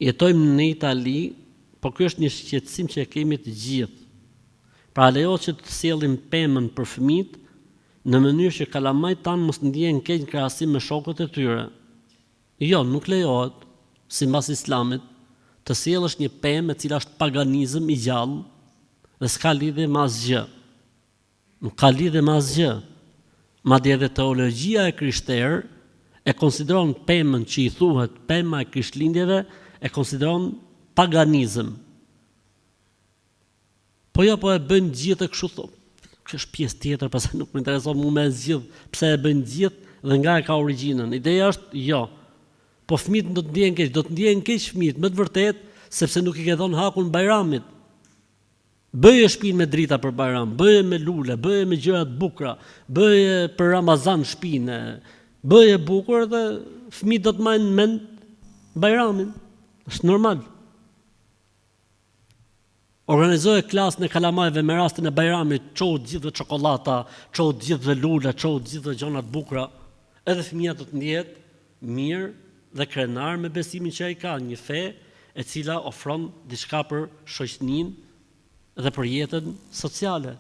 Jetojmë në Itali, por ky është një shqetësim që e kemi të gjithë. Pra lejo që të sjellim pemën për fëmijët në mënyrë që kalamajt tanë mos ndjehen keq në krahasim me shokët e tyre. Jo, nuk lejohet, sipas Islamit, të sjellësh një pemë e cila është paganizëm i gjallë dhe s'ka lidhje me asgjë. Nuk ka lidhje me asgjë. Madje edhe teologjia e krishterë e konsideron pemën që i thuhet pema e krishtlindjeve, e konsideron paganizëm. Po jo, po e bëjnë gjithë kështu thonë. Kjo është pjesë tjetër, pastaj nuk më intereson mua me zgjidh pse e bëjnë gjithë dhe nga e ka origjinën. Ideja është jo. Po fëmijët do të ndjehen keq, do të ndjehen keq fëmijët, më të vërtetë, sepse nuk i ke dhënë hakun Bajramit. Bëje shtëpinë me drita për Bajram, bëje me lule, bëje me gjëra të bukura, bëje për Ramazan shtëpinë, bëje bukur dhe fëmijët do të marrin mend Bajramin. Është normal. Organizoje klasën e kalamajve me rastin e Bajramit, çohu gjithë çokolata, çohu gjithë lule, çohu gjithë gjëra të bukura, edhe fëmia do të ndihet mirë dhe krenar me besimin që ai ka, një fe e cila ofron diçka për shoqërinë dhe për jetën sociale.